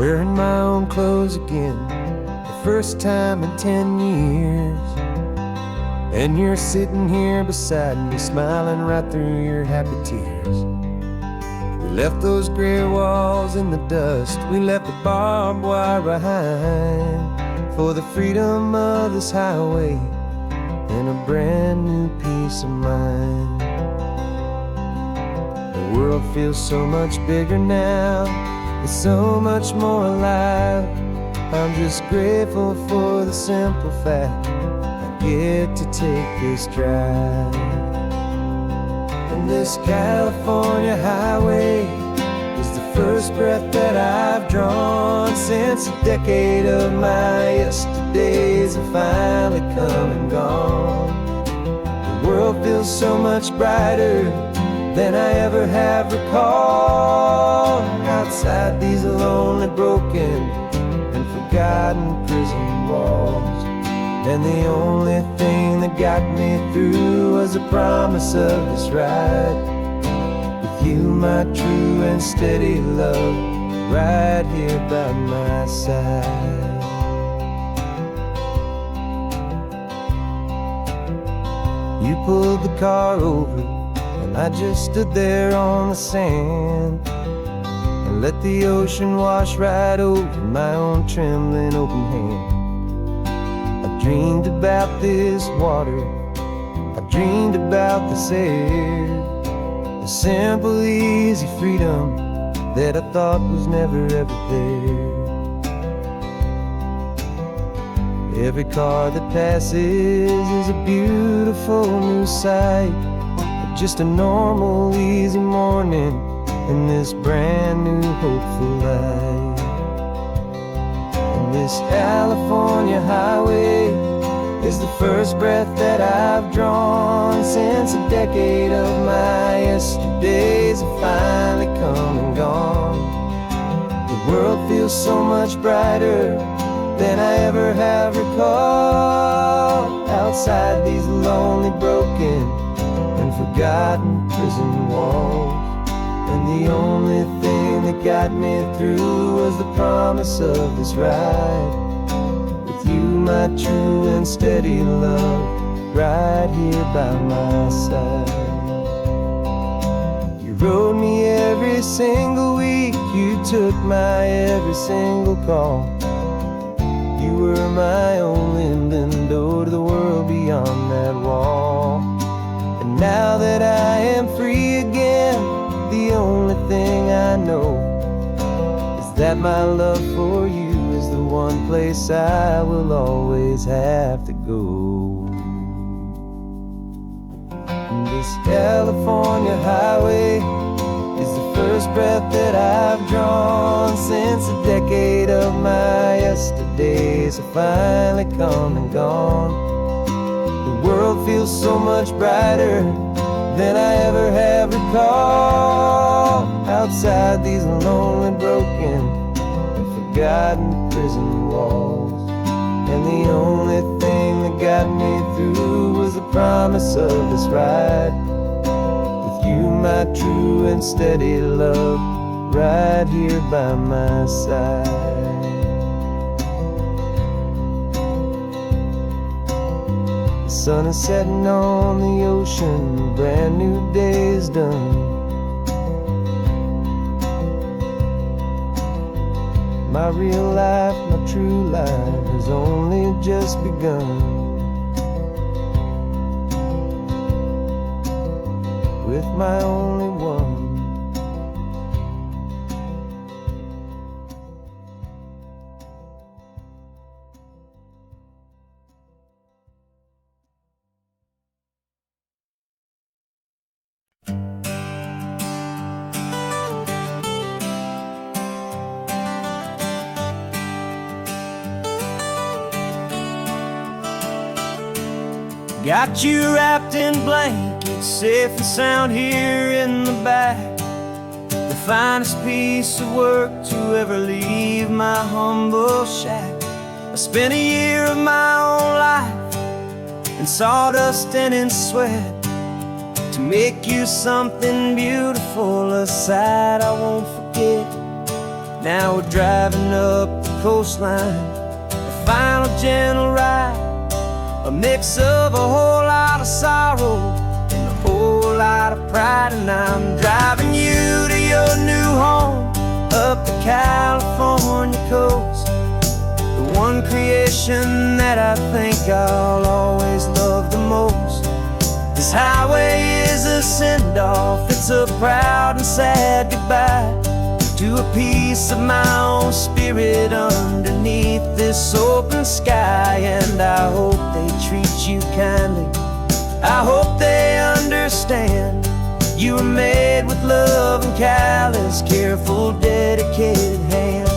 wearing my own clothes again, the first time in 10 years. And you're sitting here beside me, smiling right through your happy tears. We left those gray walls in the dust, we left the barbed wire behind, for the freedom of this highway and a brand new peace of mind. The world feels so much bigger now, it's so much more alive. I'm just grateful for the simple fact I get to take this drive. And this California highway is the first breath that I've drawn since a decade of my yesterdays have finally come and gone. The world feels so much brighter than I ever have recalled. Outside these lonely, broken, and forgotten prison walls. And the only thing that got me through was the promise of this ride with you, my true and steady love, right here by my side. You pulled the car over, and I just stood there on the sand and let the ocean wash right over my own trembling open hand. I dreamed about this water, I dreamed about this air, the simple easy freedom that I thought was never ever there. Every car that passes is a beautiful new sight, just a normal easy morning in this brand new hopeful life. And this California highway is the first breath that I've drawn since a decade of my yesterdays have finally come and gone. The world feels so much brighter than I ever have recalled. Outside these lonely, broken, and forgotten prison walls. And the only thing that got me through was the promise of this ride with you, my true and steady love, right here by my side. You rode me every single week, you took my every single call. You were my only window to the world beyond that wall. And now that I am free again, the only thing I know is that my love for you is the one place I will always have to go. And this California highway is the first breath that I've drawn since a decade of my yesterdays have finally come and gone. The world feels so much brighter than I ever have recalled. Outside these lonely, broken, and forgotten prison walls. And the only thing that got me through was the promise of this ride with you, my true and steady love, right here by my side. The sun is setting on the ocean, a brand new day is done. My real life, my true life has only just begun. With my only one. Got you wrapped in blankets, safe and sound here in the back. The finest piece of work to ever leave my humble shack. I spent a year of my own life in sawdust and in sweat to make you something beautiful, a sight I won't forget. Now we're driving up the coastline, a final gentle ride, a mix of a whole lot of sorrow and a whole lot of pride. And I'm driving you to your new home up the California coast, the one creation that I think I'll always love the most. This highway is a send-off, it's a proud and sad goodbye to a piece of my own spirit underneath this open sky. And I hope they treat you kindly, I hope they understand you were made with love and callous, careful, dedicated hands.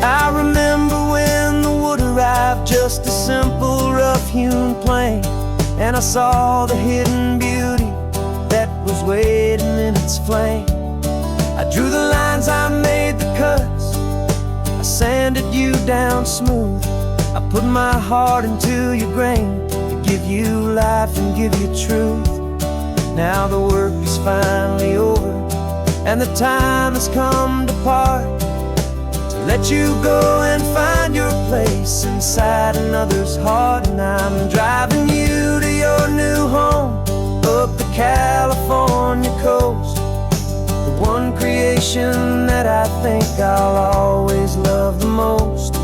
I remember when the wood arrived, just a simple rough-hewn plank, and I saw the hidden beauty that was waiting in its flame. I drew the lines, I made the cuts, I sanded you down smooth. I put my heart into your grain to give you life and give you truth. Now the work is finally over, and the time has come to part, to let you go and find your place inside another's heart. And I'm driving you to your new home up the California coast, the one creation that I think I'll always love the most.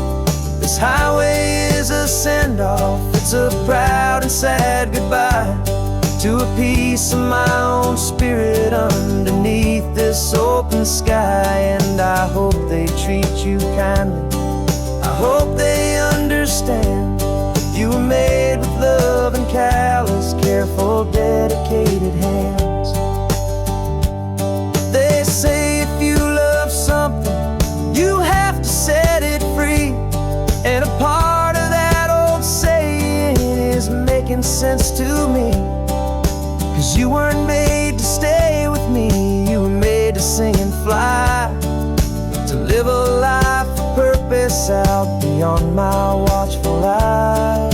This highway is a send-off, it's a proud and sad goodbye to a piece of my own spirit underneath this open sky. And I hope they treat you kindly, I hope they understand you were made with love and callous, careful, dedicated hands. They say if you love something, you have to set it free. And a part of that old saying is making sense to me, 'cause you weren't made to stay with me, you were made to sing and fly, to live a life of purpose out beyond my watchful eye.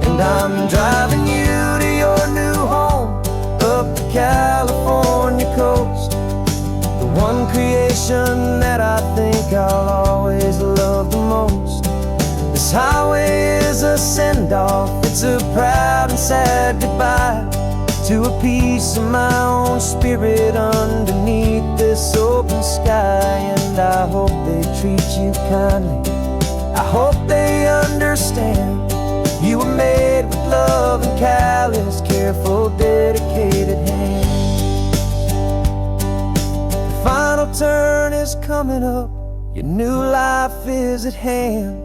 And I'm driving you to your new home up the California coast, the one creation that I think I'll always love the most. This highway is a send-off, it's a proud and sad goodbye to a piece of my own spirit underneath this open sky. And I hope they treat you kindly, I hope they understand you were made with love and callous, careful, dedicated hands. The final turn is coming up, your new life is at hand.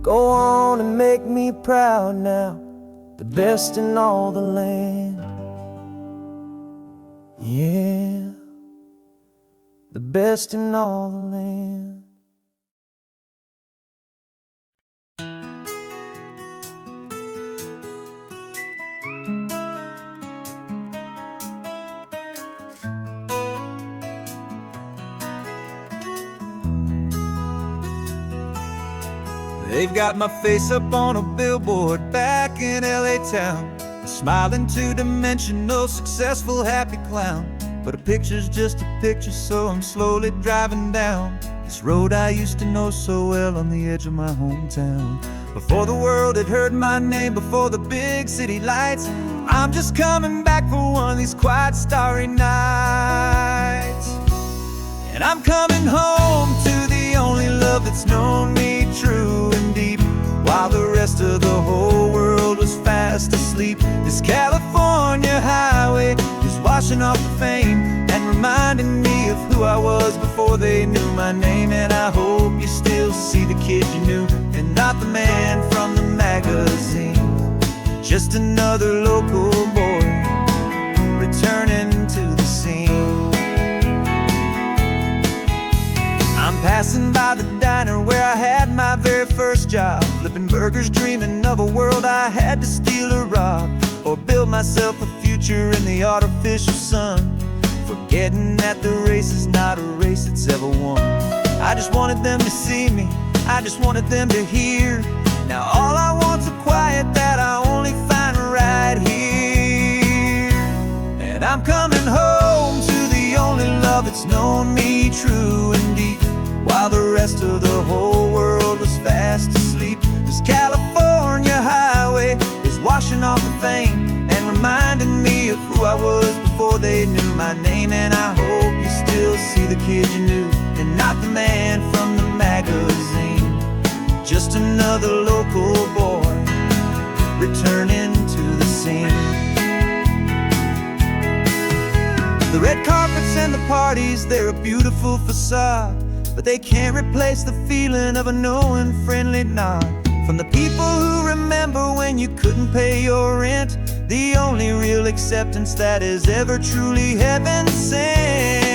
Go on and make me proud now, the best in all the land. Yeah, the best in all the land. They've got my face up on a billboard back in LA town, a smiling two-dimensional, successful, happy clown. But a picture's just a picture, so I'm slowly driving down this road I used to know so well on the edge of my hometown. Before the world had heard my name, before the big city lights, I'm just coming back for one of these quiet, starry nights. And I'm coming home to the only love that's known me true and deep, while the rest of the whole world was fast asleep. This California highway is washing off the fame and reminding me of who I was before they knew my name. And I hope you still see the kid you knew, and not the man from the magazine, just another local boy returning to the scene. I'm passing by the diner where I had my very first job, flipping burgers, dreaming of a world I had to steal or rob, or build myself a future in the artificial sun. forgetting that the race is not a race that's ever won. I just wanted them to see me, I just wanted them to hear. Now all I want's a quiet that I only find right here. And I'm coming home to the only love that's known me true and deep, while the rest of the whole world was fast asleep. This California highway is washing off the fame and reminding me of who I was before they knew my name. And I hope you still see the kid you knew, and not the man from the magazine. Just another local boy returning to the scene. The red carpets and the parties, they're a beautiful facade, but they can't replace the feeling of a knowing friendly nod from the people who remember when you couldn't pay your rent. The only real acceptance that is ever truly heaven sent.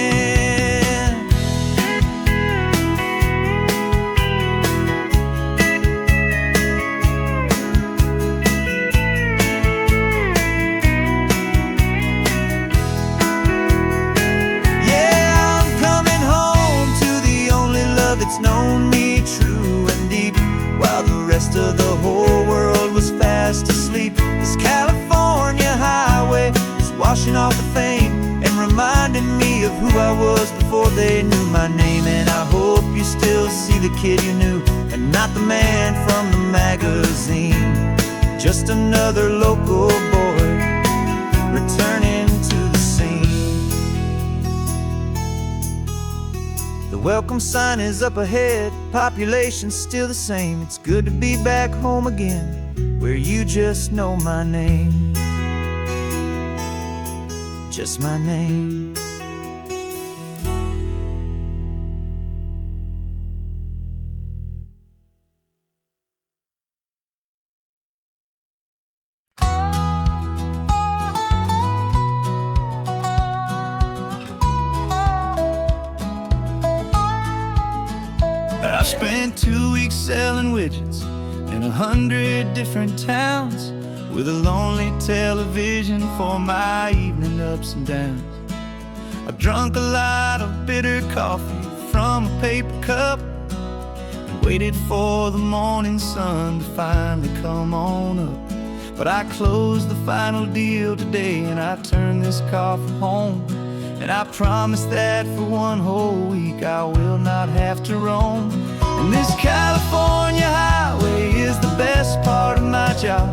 It's known me true and deep, while the rest of the whole world was fast asleep. This California highway is washing off the fame and reminding me of who I was before they knew my name. And I hope you still see the kid you knew, and not the man from the magazine. Just another local boy returning to the scene. The welcome sign is up ahead, population's still the same. It's good to be back home again, where you just know my name. Just my name. I spent 2 weeks selling widgets in 100 different towns, with a lonely television for my evening ups and downs. I drunk a lot of bitter coffee from a paper cup and waited for the morning sun to finally come on up. But I closed the final deal today, and I turned this car from home. And I promise that for one whole week I will not have to roam. And this California highway is the best part of my job.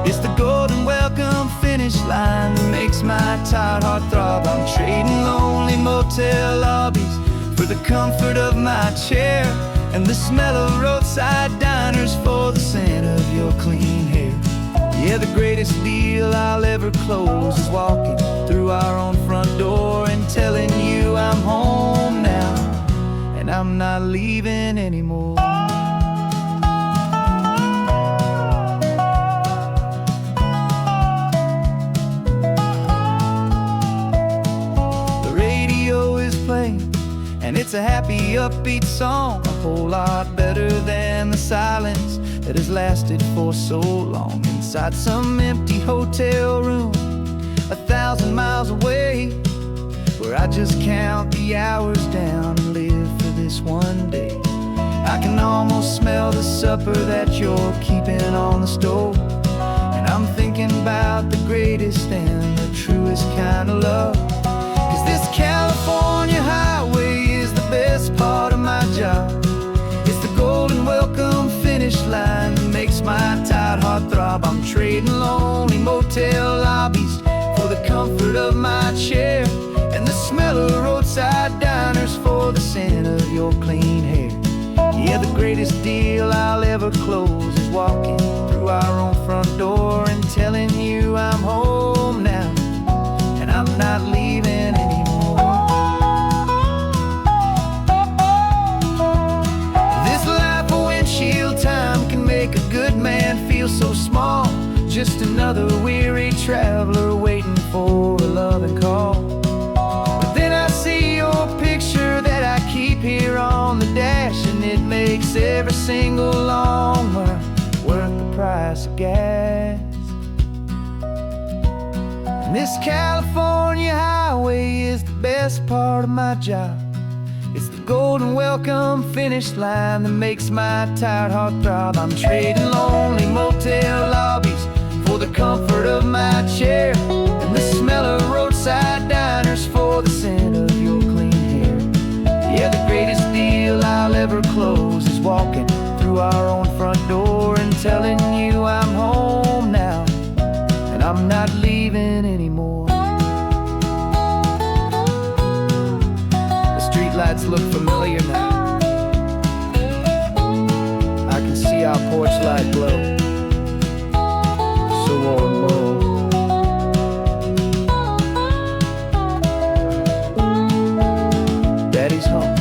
It's the golden welcome finish line that makes my tired heart throb. I'm trading lonely motel lobbies for the comfort of my chair, and the smell of roadside diners for the scent of your clean hair. Yeah, the greatest deal I'll ever close is walking through our own front door and telling you I'm home now, and I'm not leaving anymore. The radio is playing, and it's a happy, upbeat song, a whole lot better than the silence that has lasted for so long. Inside some empty hotel room 1,000 miles away, where I just count the hours down and live for this one day. I can almost smell the supper that you're keeping on the stove, and I'm thinking about the greatest and the truest kind of love. 'Cause this California highway is the best part of my job. It's the golden welcome finish line that makes my tired heart throb. I'm trading lonely motel lobbies for the comfort of my chair, and the smell of roadside diners for the scent of your clean hair. Yeah, the greatest deal I'll ever close is walking through our own front door and telling you I'm home now, and I'm not leaving anymore. This life of windshield time can make a good man feel so small, just another weary traveler waiting for a loving call. But then I see your picture that I keep here on the dash, and it makes every single long mile worth the price of gas. And this California highway is the best part of my job. It's the golden welcome finish line that makes my tired heart throb. I'm trading lonely motel lobbies for the comfort of my chair, and the smell of roadside diners for the scent of your clean hair. Yeah, the greatest deal I'll ever close is walking through our own front door and telling you I'm home now, and I'm not leaving anymore. The streetlights look familiar now. I can see our porch light glow, so warm, low. Daddy's home.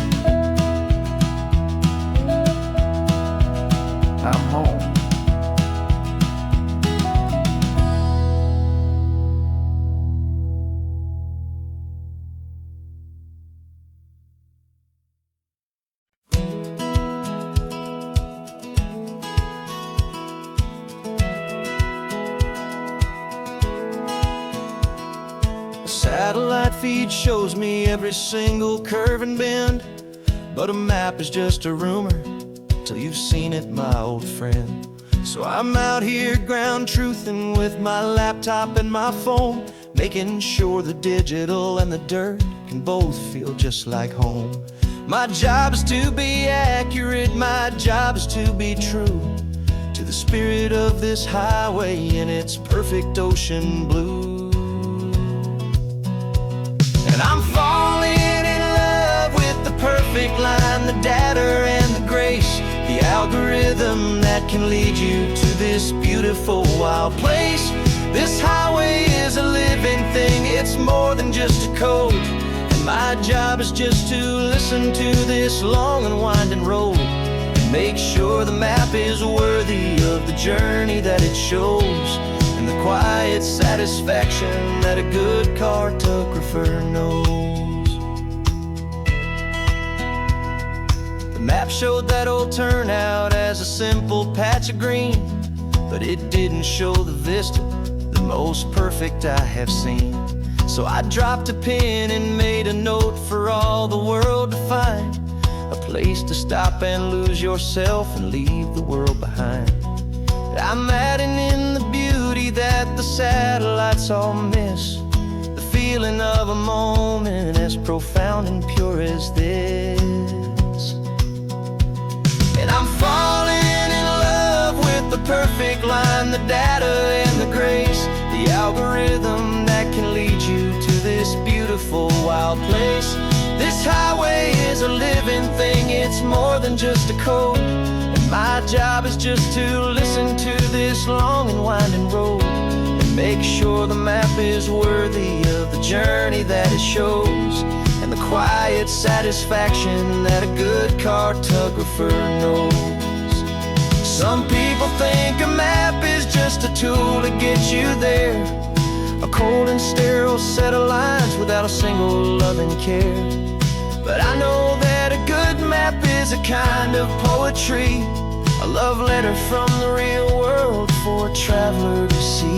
I'm home. Satellite feed shows me every single curve and bend, but a map is just a rumor till you've seen it, my old friend. So I'm out here ground truthing with my laptop and my phone, making sure the digital and the dirt can both feel just like home. My job is to be accurate, my job is to be true to the spirit of this highway in its perfect ocean blue. And I'm falling in love with the perfect line, the data and the grace, the algorithm that can lead you to this beautiful wild place. This highway is a living thing, it's more than just a code. And my job is just to listen to this long and winding road and make sure the map is worthy of the journey that it shows, and the quiet satisfaction that a good cartographer knows. The map showed that old turnout as a simple patch of green, but it didn't show the vista, the most perfect I have seen. So I dropped a pin and made a note for all the world to find, a place to stop and lose yourself and leave the world behind. I'm adding in the beauty that the satellites all miss, the feeling of a moment as profound and pure as this. And I'm falling in love with the perfect line, the data and the grace, the algorithm that can lead you to this beautiful wild place. This highway is a living thing, it's more than just a code. My job is just to listen to this long and winding road and make sure the map is worthy of the journey that it shows, and the quiet satisfaction that a good cartographer knows. Some people think a map is just a tool to get you there, a cold and sterile set of lines without a single loving care. But I know that a good map is a kind of poetry, a love letter from the real world for a traveler to see.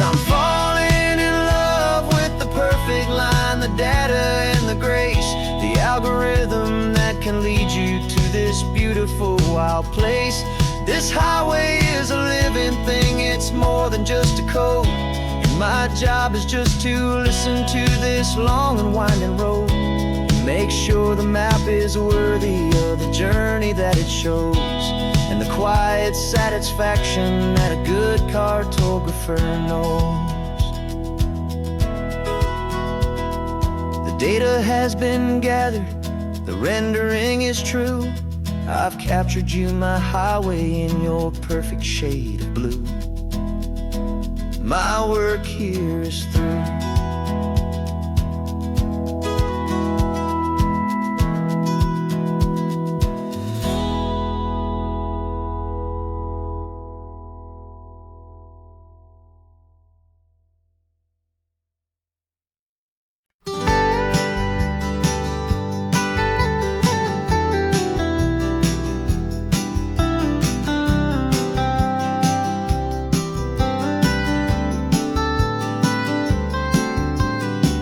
I'm falling in love with the perfect line, the data and the grace, the algorithm that can lead you to this beautiful wild place. This highway is a living thing, it's more than just a code. And my job is just to listen to this long and winding road and make sure the map is worthy of the journey that it shows, and the quiet satisfaction that a good cartographer knows. The data has been gathered, the rendering is true. I've captured you, my highway, in your perfect shade of blue. My work here is through.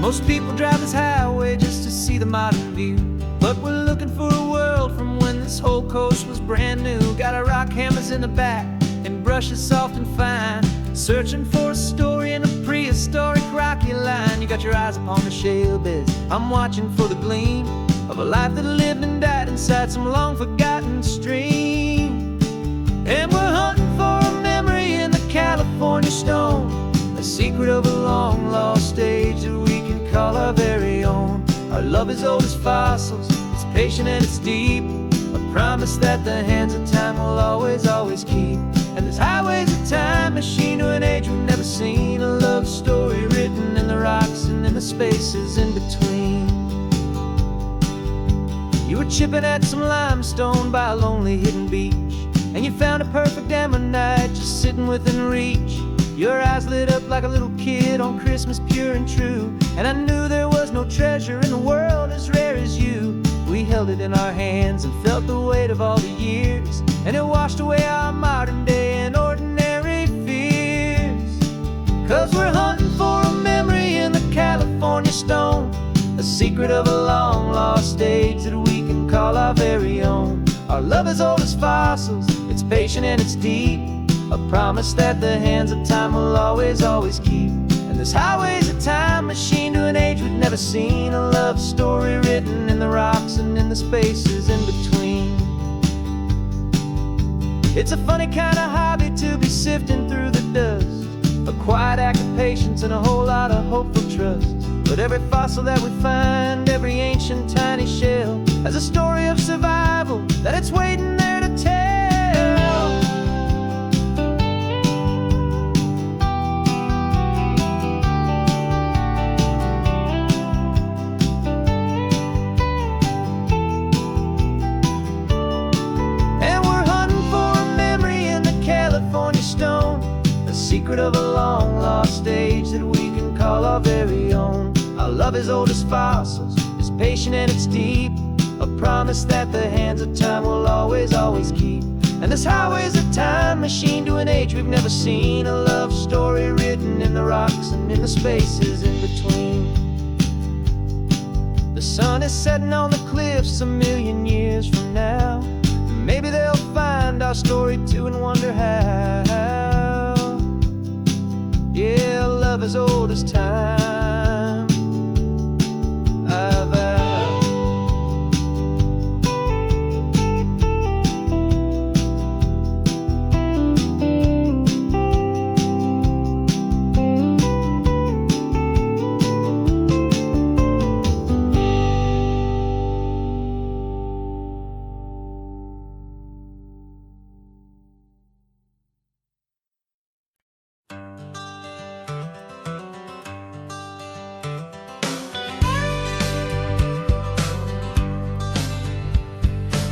Most people drive this highway just to see the modern view, but we're looking for a world from when this whole coast was brand new. Got our rock hammers in the back and brushes soft and fine, searching for a story in a prehistoric rocky line. You got your eyes upon the shale beds, I'm watching for the gleam of a life that lived and died inside some long forgotten stream. And we're hunting for a memory in the California stone, a secret of a long lost age that we can call our very own. Our love is old as fossils, it's patient and it's deep, a promise that the hands of time will always, always keep. And this highway's a time machine to an age we've never seen, a love story written in the rocks and in the spaces in between. You were chipping at some limestone by a lonely hidden beach, and you found a perfect ammonite just sitting within reach. Your eyes lit up like a little kid on Christmas, pure and true, and I knew there was no treasure in the world as rare as you. We held it in our hands and felt the weight of all the years, and it washed away our modern day and ordinary fears. 'Cause we're hunting for a memory in the California stone, a secret of a long lost age that we can call our very own. Our love is old as fossils, it's patient and it's deep, a promise that the hands of time will always, always keep. And this highway's a time machine to an age we've never seen, a love story written in the rocks and in the spaces in between. It's a funny kind of hobby to be sifting through the dust, a quiet act of patience and a whole lot of hopeful trust. But every fossil that we find, every ancient tiny shell, has a story of survival that it's waiting there to tell. And we're hunting for a memory in the California stone, a secret of a long lost age that we can call our very own. Our love is old as fossils, it's patient and it's deep, a promise that the hands of time will always, always keep. And this highway's a time machine to an age we've never seen, a love story written in the rocks and in the spaces in between. The sun is setting on the cliffs a million years from now, maybe they'll find our story too and wonder how. Yeah, love is old as time.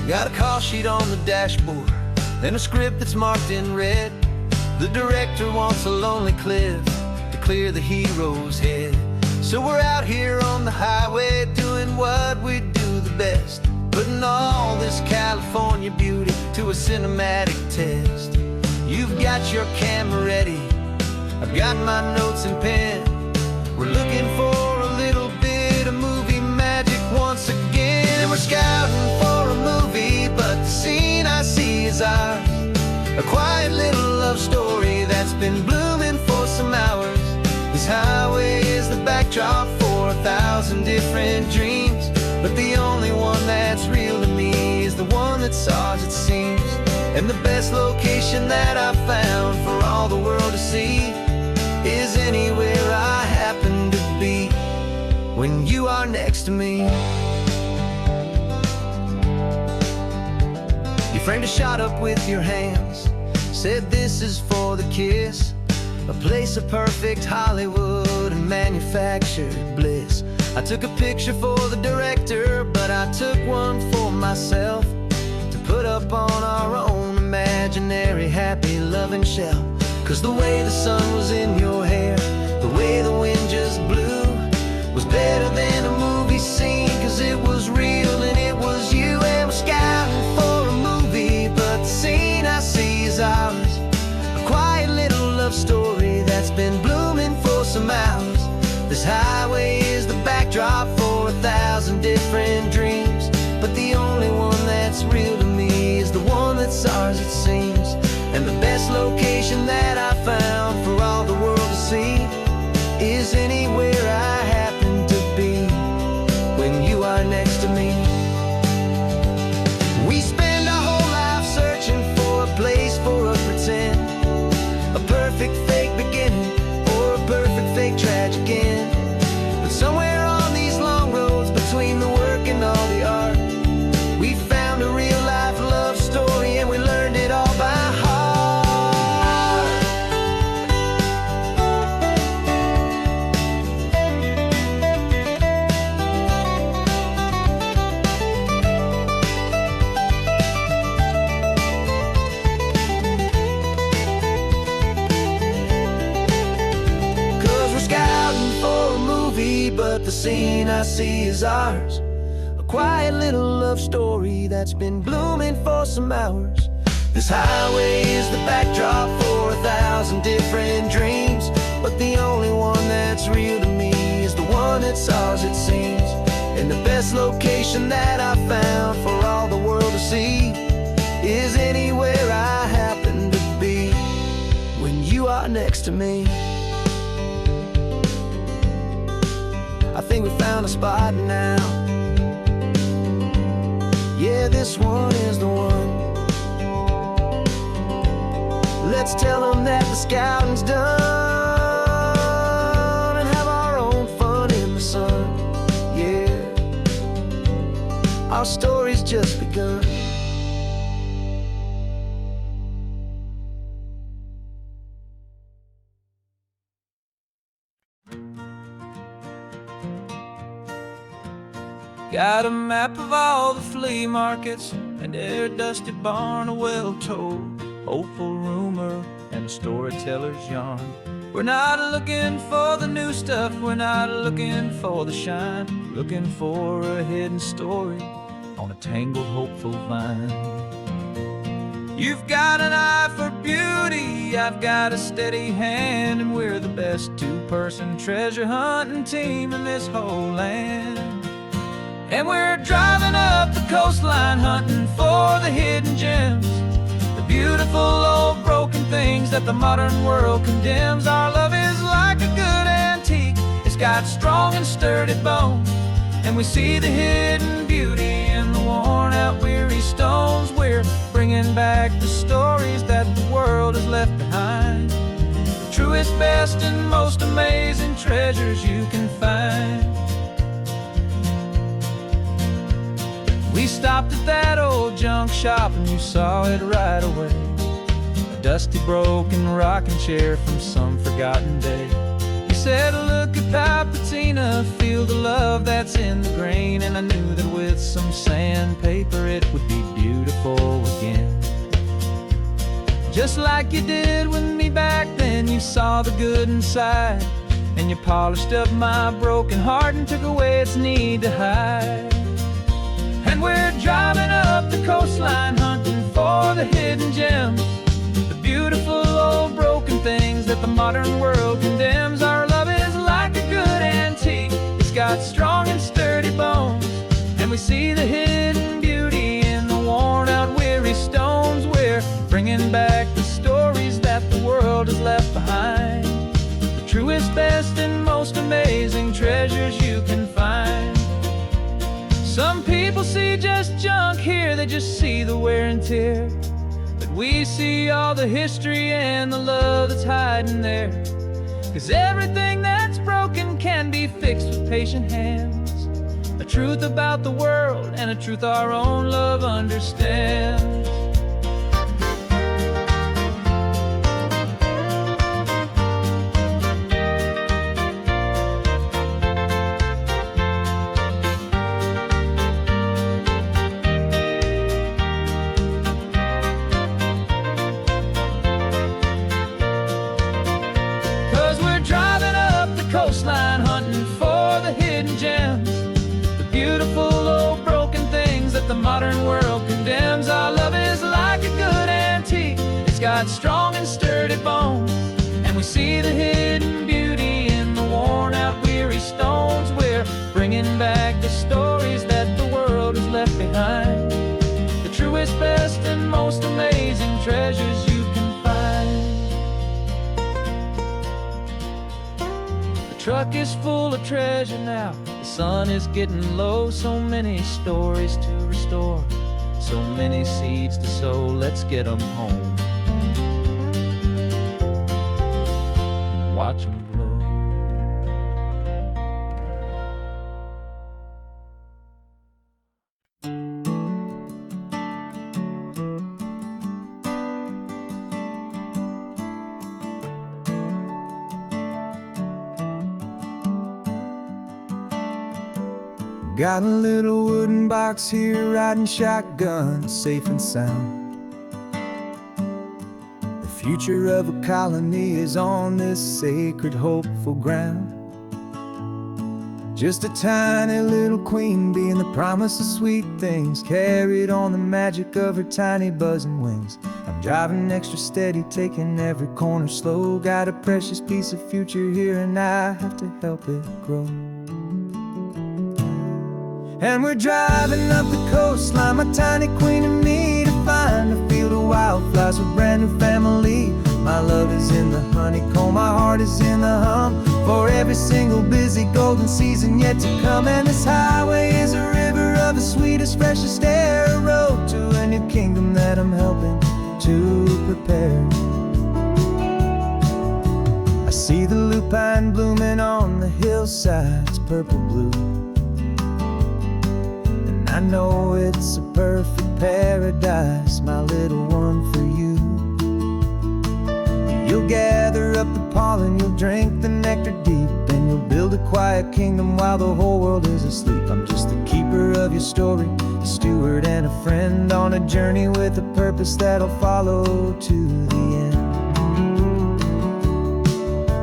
Got a call sheet on the dashboard and a script that's marked in red. The director wants a lonely cliff to clear the hero's head. So we're out here on the highway doing what we do the best, putting all this California beauty to a cinematic test. You've got your camera ready, I've got my notes and pen. We're looking for a little bit of movie magic once again. And we're scouting for a movie, but the scene I see is ours, a quiet little love story that's been blooming for some hours. This highway is the backdrop for 1,000 different dreams, but the only one that's real to me is the one that's ours, it seems. And the best location that I've found for all the world to see is anywhere I happen to be when you are next to me. You framed a shot up with your hands, said this is for the kiss, a place of perfect Hollywood and manufactured bliss. I took a picture for the director, but I took one for myself to put up on our own imaginary happy loving shelf. 'Cause the way the sun was in your hair, the way the wind just blew, was better than a movie scene, 'cause it was real and it was you. And we're scouting for a movie, but the scene I see is ours, a quiet little love story that's been blooming for some hours. This highway is the backdrop for 1,000 different dreams. But the only one that's real to me is the one that's ours, it seems. And the best location that I found for all the world to see is anywhere I happen to be when you are next to me. We spend our whole life searching for a place for a pretend, a perfect fake beginning or a perfect fake tragic end. But somewhere on these long roads between the work and all the art, we found a real life love story and we learned it all by heart. 'Cause we're scouting for a movie, but the scene I see is ours. A quiet little love story that's been blooming for some hours. This highway is the backdrop for 1,000 different dreams. But the only one that's real to me is the one that's ours, it seems. And the best location that I found for all the world to see is anywhere I happen to be when you are next to me. I think we found a spot now. Yeah, this one is the one. Let's tell them that the scouting's done and have our own fun in the sun. Yeah, our story's just begun. Got a map of all the flea markets and every dusty barn, a well-told, hopeful rumor, and a storyteller's yarn. We're not looking for the new stuff, we're not looking for the shine, looking for a hidden story on a tangled, hopeful vine. You've got an eye for beauty, I've got a steady hand, and we're the best two-person treasure hunting team in this whole land. And we're driving up the coastline hunting for the hidden gems, the beautiful old broken things that the modern world condemns. Our love is like a good antique, it's got strong and sturdy bones, and we see the hidden beauty in the worn out weary stones. We're bringing back the stories that the world has left behind, the truest, best, and most amazing treasures you can find. We stopped at that old junk shop and you saw it right away, a dusty, broken rocking chair from some forgotten day. You said, look at Papatina, feel the love that's in the grain, and I knew that with some sandpaper it would be beautiful again. Just like you did with me back then, you saw the good inside, and you polished up my broken heart and took away its need to hide. And we're driving up the coastline hunting for the hidden gems, the beautiful old broken things that the modern world condemns. Our love is like a good antique, it's got strong and sturdy bones, and we see the hidden beauty in the worn out weary stones. We're bringing back the stories that the world has left behind, the truest, best, and most amazing treasures you can find. Some people see just junk here, they just see the wear and tear, but we see all the history and the love that's hiding there. 'Cause everything that's broken can be fixed with patient hands, a truth about the world and a truth our own love understands. 'Cause we're driving up the coastline hunting for the hidden gems, the beautiful old broken things that the modern world condemns. Our love is truck is full of treasure now. The sun is getting low, so many stories to restore, so many seeds to sow. Let's get them home. Watch them blow. Got a little wooden box here, riding shotgun, safe and sound. The future of a colony is on this sacred, hopeful ground. Just a tiny little queen bee and the promise of sweet things, carried on the magic of her tiny buzzing wings. I'm driving extra steady, taking every corner slow. Got a precious piece of future here and I have to help it grow. And we're driving up the coastline, my tiny queen and me, to find a field of wildflowers with a brand new family. My love is in the honeycomb, my heart is in the hum, for every single busy golden season yet to come. And this highway is a river of the sweetest, freshest air, a road to a new kingdom that I'm helping to prepare. I see the lupine blooming on the hillsides, purple blue. I know it's a perfect paradise, my little one, for you. You'll gather up the pollen, you'll drink the nectar deep, and you'll build a quiet kingdom while the whole world is asleep. I'm just the keeper of your story, a steward and a friend, on a journey with a purpose that'll follow to the end.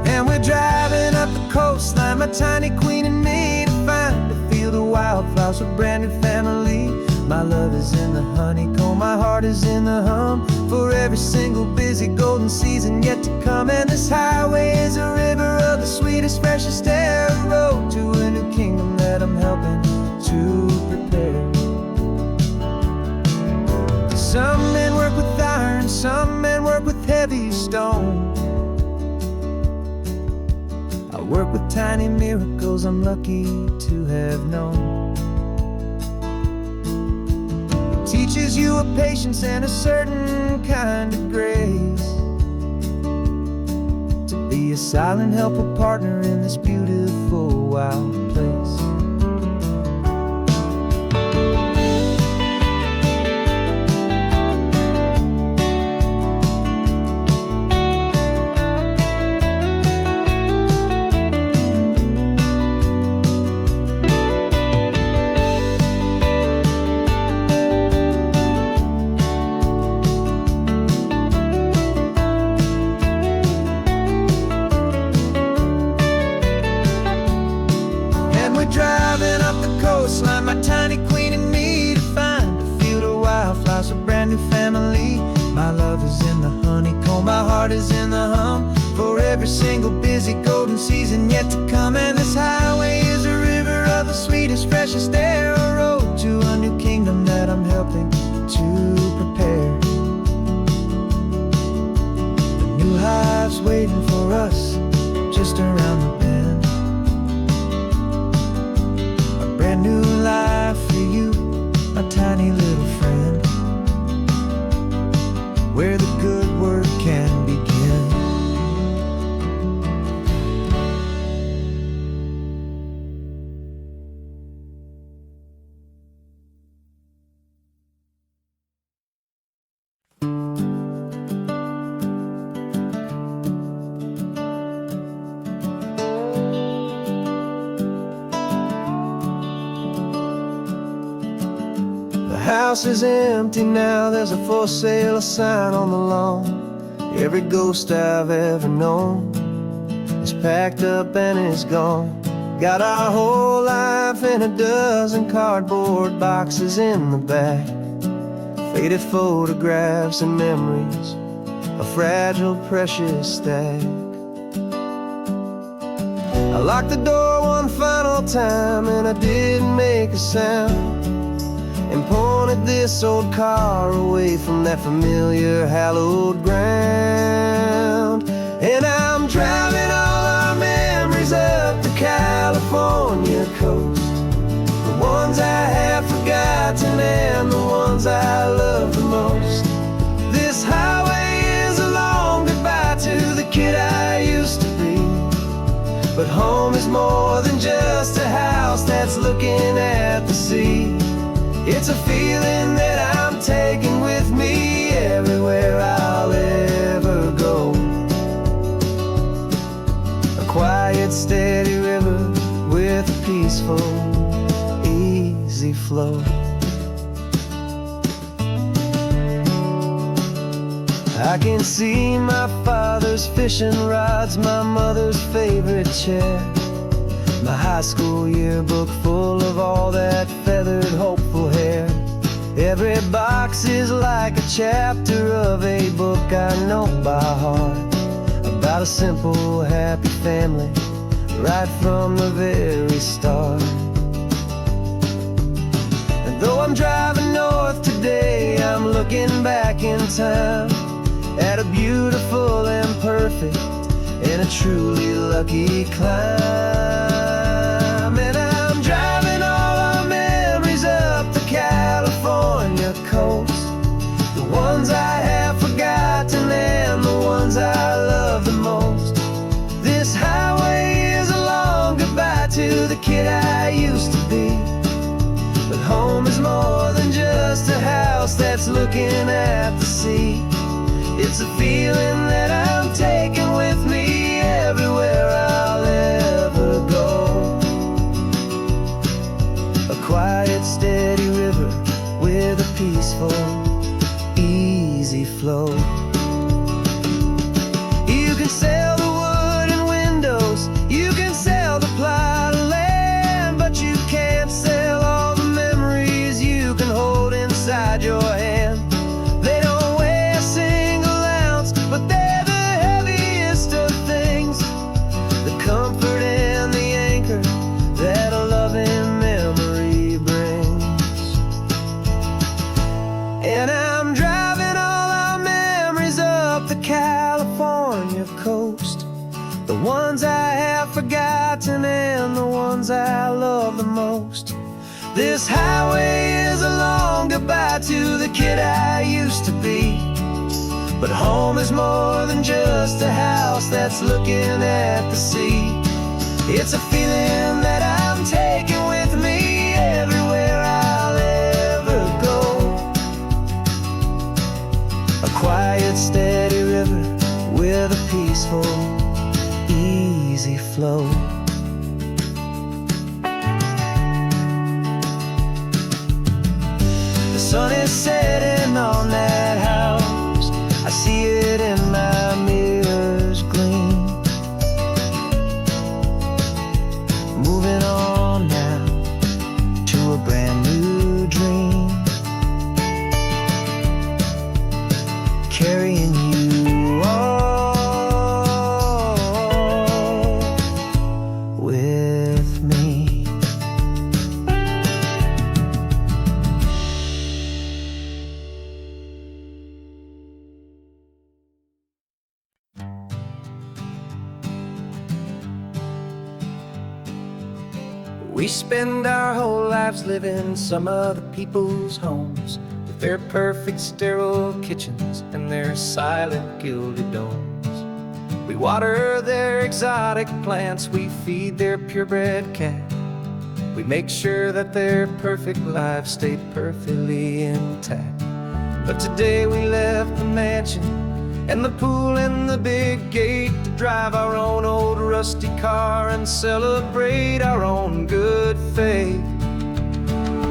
And we're driving up the coastline, my tiny queen and me, to find a field of wildflowers with a brand new family. My love is in the honeycomb, my heart is in the hum, for every single busy golden season yet to come. And this highway is a river of the sweetest, freshest air, a road to a new kingdom that I'm helping to prepare. Some men work with iron, some men work with heavy stone. I work with tiny miracles I'm lucky to have known. It teaches you a patience and a certain kind of grace, to be a silent, helpful partner in this beautiful, wild place. Driving up the coastline, my tiny queen and me, to find a field of wildflowers, a brand new family. My love is in the honeycomb, my heart is in the hum, for every single busy golden season yet to come. And this highway is a river of the sweetest, freshest air, a road to a new kingdom that I'm helping to prepare. The new hive's waiting for us just around the bend. Brand new life for you, my tiny little friend, where the good work can begin. The house is empty now, there's a for sale sign on the lawn. Every ghost I've ever known is packed up and is gone. Got our whole life in a dozen cardboard boxes in the back, faded photographs and memories, a fragile, precious stack. I locked the door one final time and I didn't make a sound, and pointed this old car away from that familiar hallowed ground. And I'm driving all our memories up forgotten and the ones I love the most. This highway is a long goodbye to the kid I used to be. But home is more than just a house that's looking at the sea. It's a feeling that I'm taking with me everywhere I'll ever go. A quiet, steady river with a peaceful, easy flow. I can see my father's fishing rods, my mother's favorite chair, my high school yearbook full of all that feathered, hopeful hair. Every box is like a chapter of a book I know by heart, about a simple, happy family right from the very start. And though I'm driving north today, I'm looking back in time at a beautiful and perfect and a truly lucky climb. And I'm driving all our memories up the California coast, the ones I have forgotten and the ones I love the most. This highway is a long goodbye to the kid I used to be. But home is more than just a house that's looking at the sea. It's a feeling that I'm taking with me everywhere I'll ever go. A quiet, steady river with a peaceful, easy flow. You can sail the wood and windows, you can sail the plot of land, but you can't sail all the memories you can hold inside your hand. They don't weigh a single ounce, but they're the heaviest of things, the comfort and the anchor that a loving memory brings. And I'm driving all our memories up the California coast, the ones I have forgotten and the ones I love the most. This highway is a long goodbye to the kid I used to be. But home is more than just a house that's looking at the sea. It's a feeling that I'm taking with me everywhere I'll ever go. A quiet, steady river with a peaceful, easy flow. The sun is setting on that house, I see it in my mirror's gleam. Moving on now to a brand new dream, carrying you all with me. We spend our whole lives living some other people's homes, with their perfect sterile kitchens and their silent gilded domes. We water their exotic plants, we feed their purebred cat. We make sure that their perfect lives stay perfectly intact. But today we left the mansion and the pool and the big gate to drive our own old rusty car and celebrate our own good faith.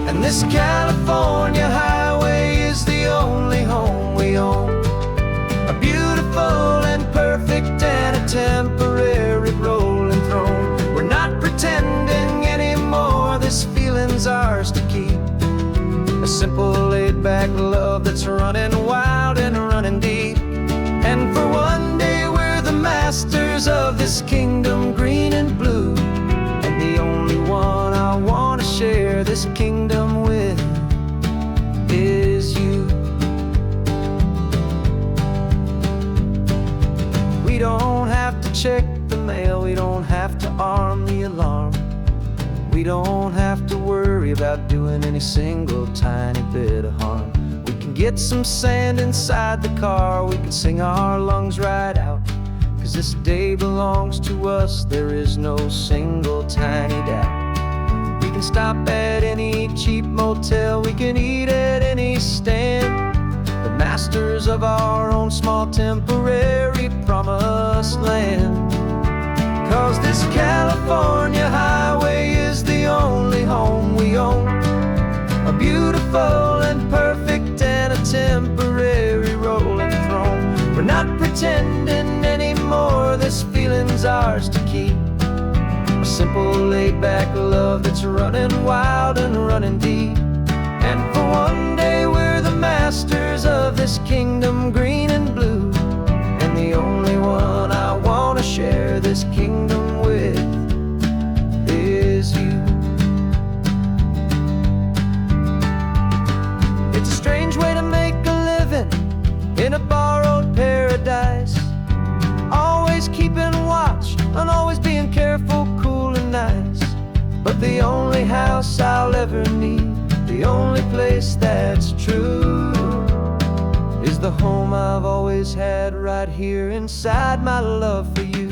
And this California highway is the only home we own, a beautiful and perfect and a temporary rolling throne. We're not pretending anymore, this feeling's ours to keep, a simple laid-back love that's running wild and running deep. And for one day we're the masters of this kingdom green and blue, and the only one I want to share this kingdom with is you. We don't have to check the mail, we don't have to arm the alarm, we don't have to worry worry about doing any single tiny bit of harm. We can get some sand inside the car, we can sing our lungs right out. 'Cause this day belongs to us, there is no single tiny doubt. We can stop at any cheap motel, we can eat at any stand. The masters of our own small temporary promised land. 'Cause this California highway is the only home we own. A beautiful and perfect and a temporary rolling throne. We're not pretending anymore, this feeling's ours to keep. A simple laid-back love that's running wild and running deep. And for one day we're the masters of this kingdom green and blue. And the only one I want to share this kingdom with is you. It's a strange way to make a living in a borrowed paradise. Always keeping watch and always being careful, cool and nice. But the only house I'll ever need, the only place that's true, is the home I've always had right here inside my love for you.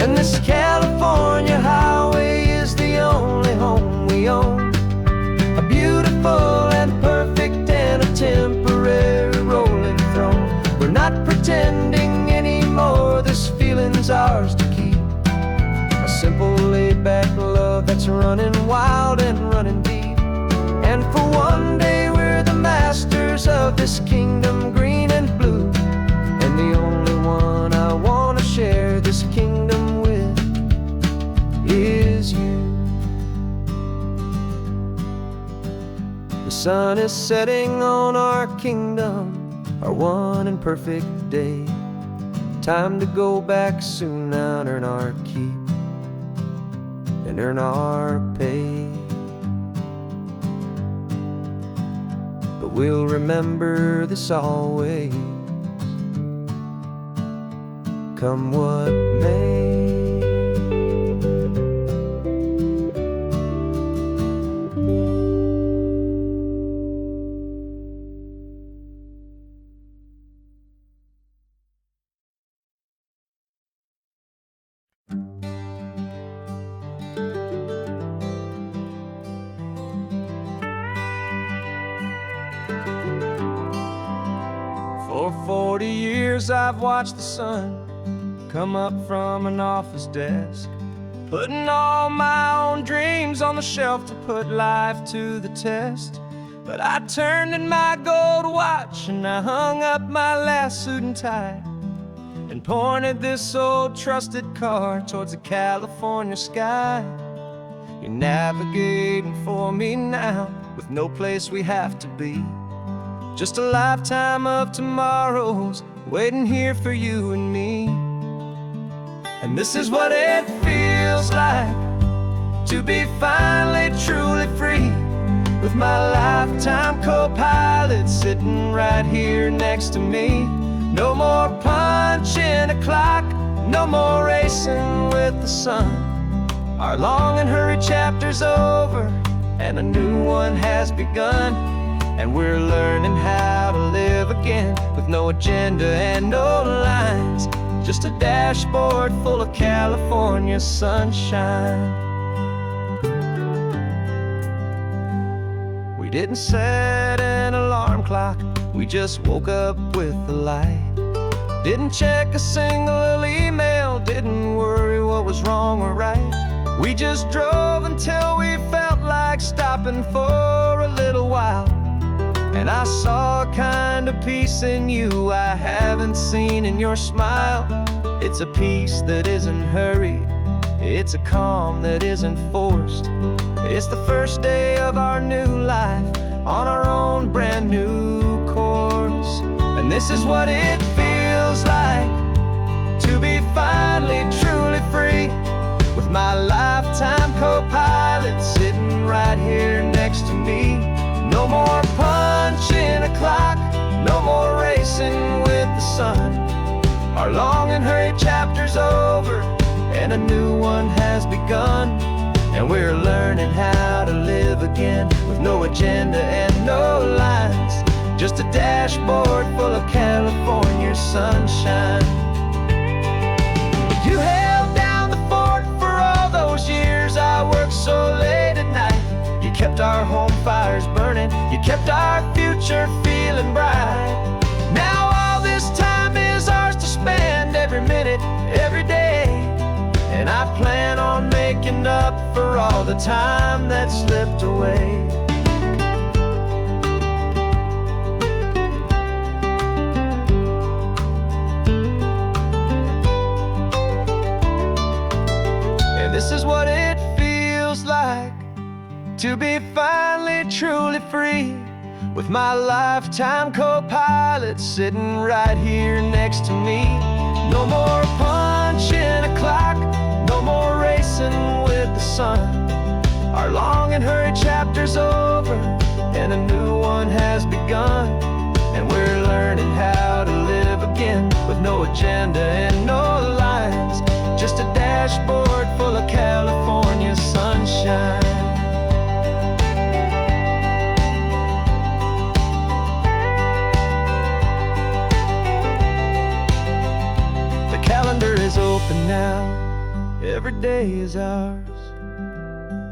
And this California highway is the only home we own. A beautiful and perfect and a temporary rolling throne. We're not pretending anymore, this feeling's ours to keep. A simple laid-back love that's running wild and running deep. And for one day we're the masters of this kingdom green and blue. And the only one I want to share this kingdom with is you. The sun is setting on our kingdom, our one and perfect day. Time to go back soon now and earn our keep and earn our pay. But we'll remember this always, come what may. For 40 years I've watched the sun come up from an office desk, putting all my own dreams on the shelf to put life to the test. But I turned in my gold watch and I hung up my last suit and tie and pointed this old trusted car towards the California sky. You're navigating for me now with no place we have to be. Just a lifetime of tomorrows waiting here for you and me. And this is what it feels like to be finally truly free, with my lifetime co-pilot sitting right here next to me. No more punching a clock, no more racing with the sun. Our long and hurried chapter's over and a new one has begun. And we're learning how to live again with no agenda and no lines, just a dashboard full of California sunshine. We didn't set an alarm clock, we just woke up with the light. Didn't check a single email, didn't worry what was wrong or right. We just drove until we felt like stopping for a little while. And I saw a kind of peace in you I haven't seen in your smile. It's a peace that isn't hurried, it's a calm that isn't forced. It's the first day of our new life on our own brand new course. And this is what it feels like to be finally truly free, with my lifetime co-pilot sitting right here next to me. No more punching a clock, no more racing with and a new one has begun. And we're learning how to live again, with no agenda and no lines, just a dashboard full of California sunshine. You held down the fort for all those years I worked so late at night. You kept our home fires burning, you kept our future feeling bright. Now all this time is ours to spend, every minute, every day. And I plan on making up for all the time that slipped away. And this is what it feels like to be finally truly free, with my lifetime co-pilot sitting right here next to me. No more punching a clock, no more racing with the sun. Our long and hurried chapter's over, and a new one has begun. And we're learning how to live again, with no agenda and no lines, just a dashboard full of California sunshine. The calendar is open now, every day is ours,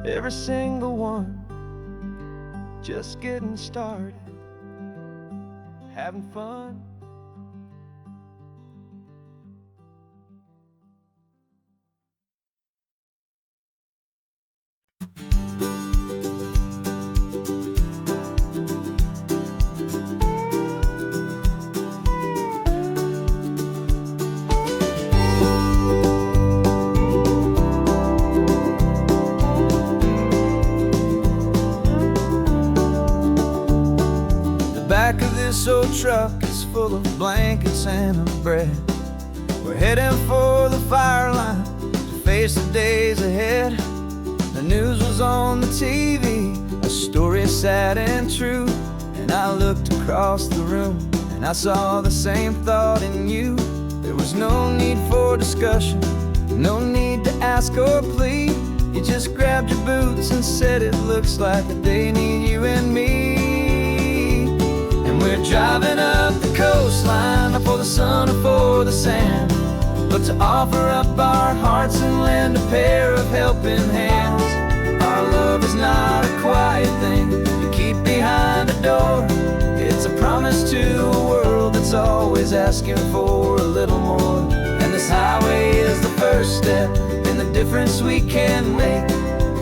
every single one, just getting started, having fun. Back of this old truck is full of blankets and of bread. We're heading for the fire line to face the days ahead. The news was on the TV, a story sad and true. And I looked across the room and I saw the same thought in you. There was no need for discussion, no need to ask or plead. You just grabbed your boots and said it looks like they need you and me. We're driving up the coastline, not for the sun or for the sand, but to offer up our hearts and lend a pair of helping hands. Our love is not a quiet thing you keep behind a door. It's a promise to a world that's always asking for a little more. And this highway is the first step in the difference we can make,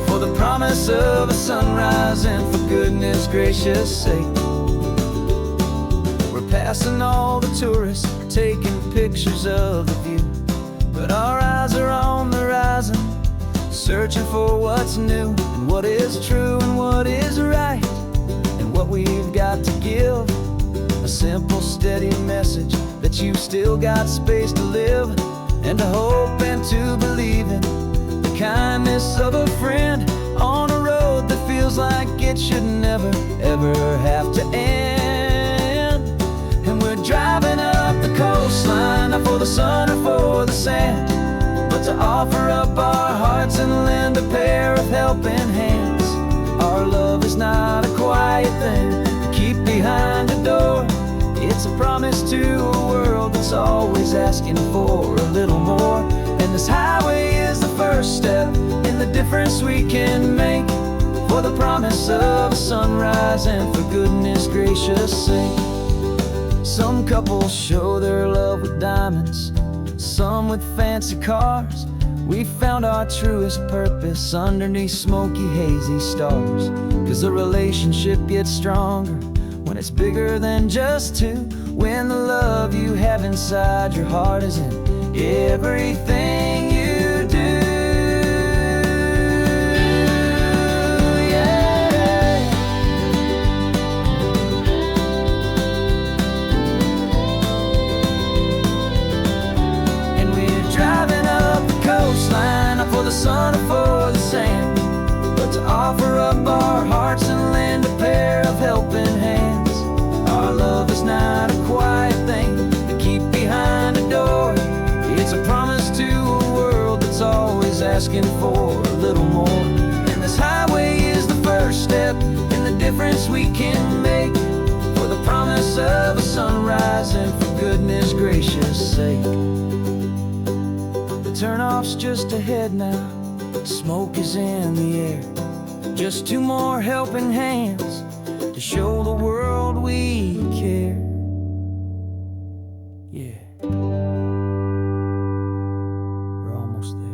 for the promise of a sunrise and for goodness gracious sake. Passing all the tourists, taking pictures of the view, but our eyes are on the horizon, searching for what's new and what is true and what is right, and what we've got to give. A simple, steady message that you've still got space to live, and to hope and to believe in the kindness of a friend on a road that feels like it should never, ever have to end. Driving up the coastline, not for the sun or for the sand, but to offer up our hearts and lend a pair of helping hands. Our love is not a quiet thing to keep behind a door. It's a promise to a world that's always asking for a little more. And this highway is the first step in the difference we can make, for the promise of a sunrise and for goodness gracious sake. Some couples show their love with diamonds, some with fancy cars. We found our truest purpose underneath smoky, hazy stars. 'Cause the relationship gets stronger when it's bigger than just two, when the love you have inside your heart is in everything you do. For the sun or for the sand, but to offer up our hearts and lend a pair of helping hands. Our love is not a quiet thing to keep behind a door. It's a promise to a asking for a little more. And this highway is the first step in the difference we can make, for the promise of a sunrise and for goodness gracious sake. The turnoff's just ahead now, smoke is in the air. Just two more helping hands to show the world we care. Yeah, we're almost there.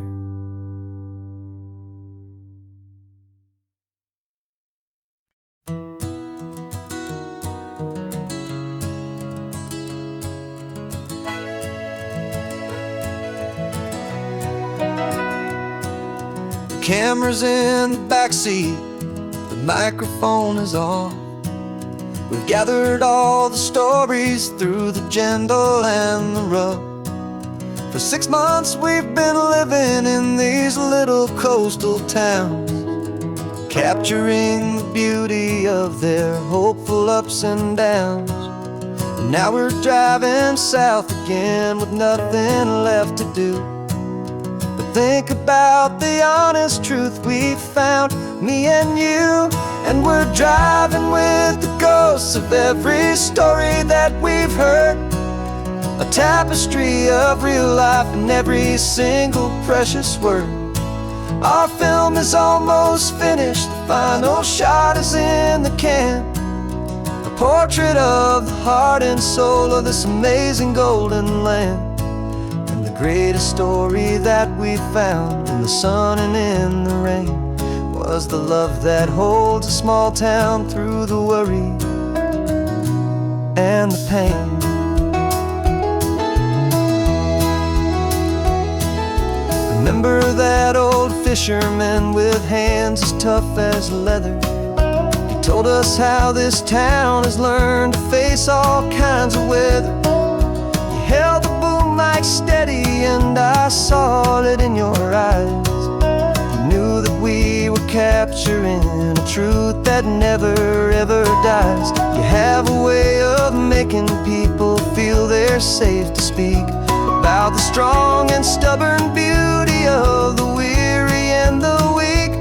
The camera's in the backseat, the microphone is on. We've gathered all the stories through the gentle and the rough. For 6 months we've been living in these little coastal towns, capturing the beauty of their hopeful ups and downs. And now we're driving south again with nothing left to do but think about the honest truth we found, me and you. And we're driving with the ghosts of every story that we've heard, a tapestry of real life in every single precious word. Our film is almost finished, the final shot is in the can, a portrait of the heart and soul of this amazing golden land. And the greatest story that we found in the sun and in the rain was the love that holds a small town through the worry and the pain. Remember that old fisherman with hands as tough as leather? He told us how this town has learned to face all kinds of weather. You held the boom mic steady and I saw it in your eyes. Knew that we were capturing a truth that never ever dies. You have a way of making people feel they're safe to speak about the strong and stubborn beauty of the weary and the weak.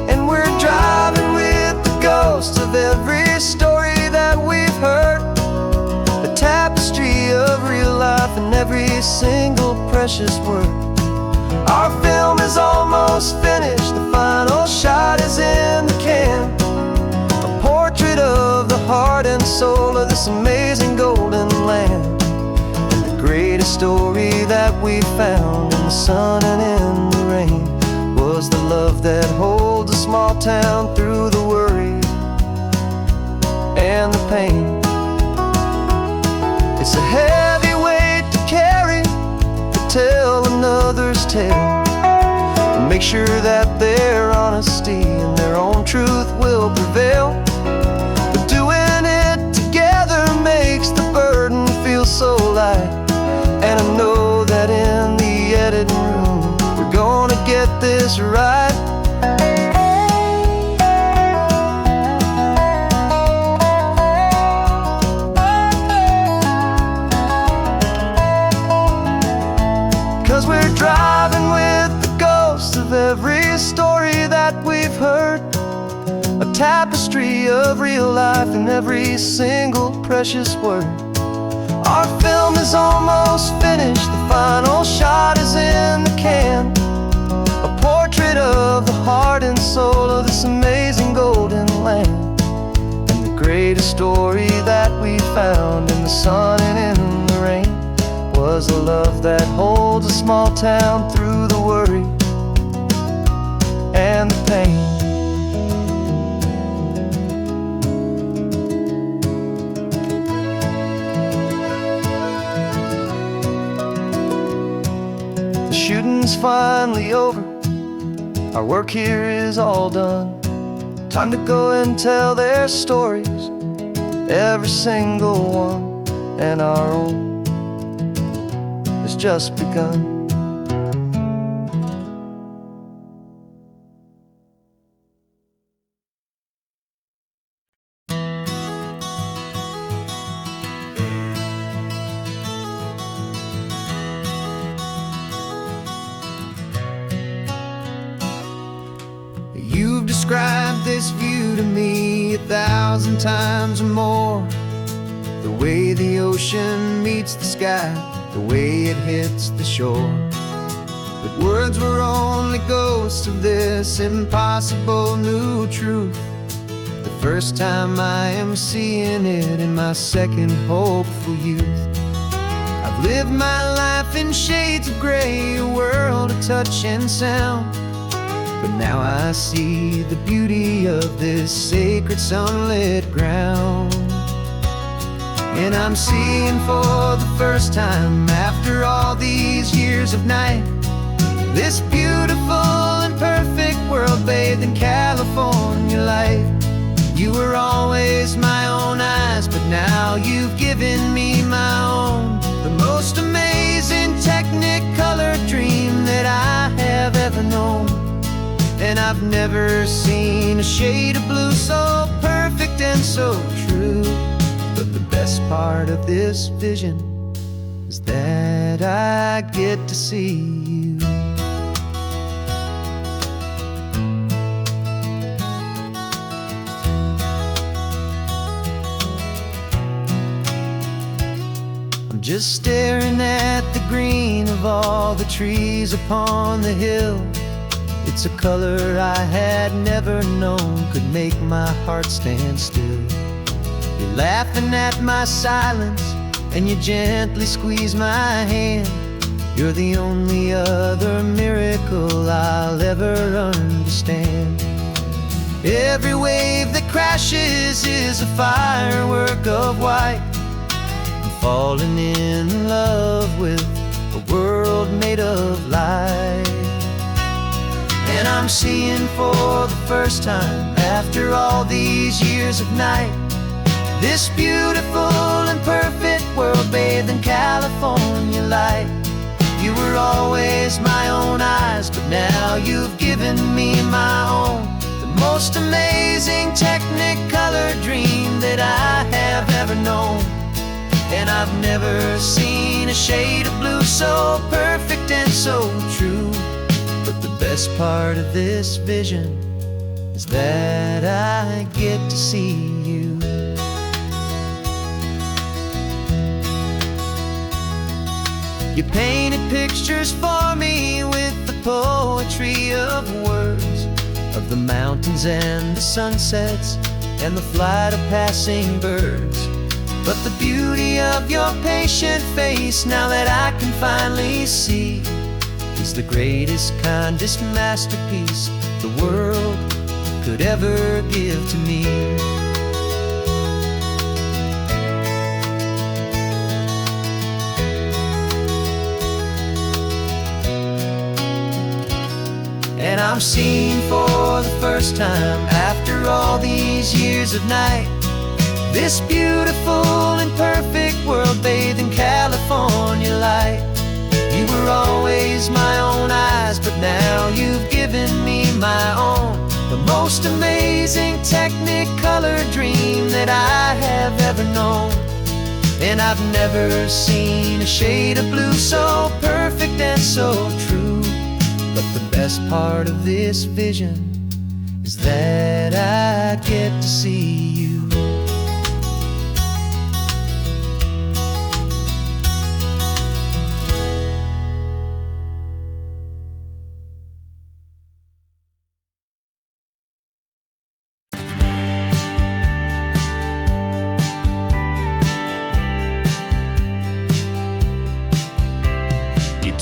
And we're driving with the ghosts of every story that we've heard, a tapestry of real life in every single precious word. Our film is almost finished, the final shot is in the can, a portrait of the heart and soul of this amazing golden land. And the greatest story that we found in the sun and in the rain was the love that holds a small town through the worry and the pain. It's a heavy weight to carry, to tell another's tale, and make sure that their honesty and their own truth will prevail. But doing it together makes the burden feel so light, and I know that in the editing room we're gonna get this right. 'Cause we're driving with the ghosts of every story that we've heard, a tapestry of real life in every single precious word. Our film is almost finished, the final shot is in the can, a portrait of the heart and soul of this amazing golden land. And the greatest story that we found in the sun and in the rain was a love that holds a small town through the worry and the pain. The shooting's finally over, our work here is all done. Time to go and tell their stories, every single one, and our own has just begun. this view to me 1,000 times or more. The way the ocean meets the sky, the way it hits the shore. But words were only ghosts of this impossible new truth. The first time I am seeing it in my second hopeful youth. I've lived my life in shades of gray, a world of touch and sound. But now I see the beauty of this sacred sunlit ground. And I'm seeing for the first time, after all these years of night, this beautiful and perfect world bathed in California light. You were always my own eyes, but now you've given me my own. The most amazing technicolor dream that I have ever known. And I've never seen a shade of blue so perfect and so true. But the best part of this vision is that I get to see you. I'm just staring at the green of all the trees upon the hill. It's a color I had never known could make my heart stand still. You're laughing at my silence, and you gently squeeze my hand. You're the only other miracle I'll ever understand. Every wave that crashes is a firework of white. I'm falling in love with a world made of light. And I'm seeing for the first time, after all these years of night, this beautiful and perfect world bathed in California light. You were always my own eyes, but now you've given me my own. The most amazing technicolor dream that I have ever known. And I've never seen a shade of blue so perfect and so true. But the best part of this vision is that I get to see you. You painted pictures for me with the poetry of words, of the mountains and the sunsets and the flight of passing birds. But the beauty of your patient face, now that I can finally see, is the greatest, kindest masterpiece the world could ever give to me. And I'm seeing for the first time, after all these years of night, this beautiful and perfect world bathed in California light. You were always my own eyes, but now you've given me my own. The most amazing technicolor dream that I have ever known. And I've never seen a shade of blue so perfect and so true. But the best part of this vision is that I get to see you.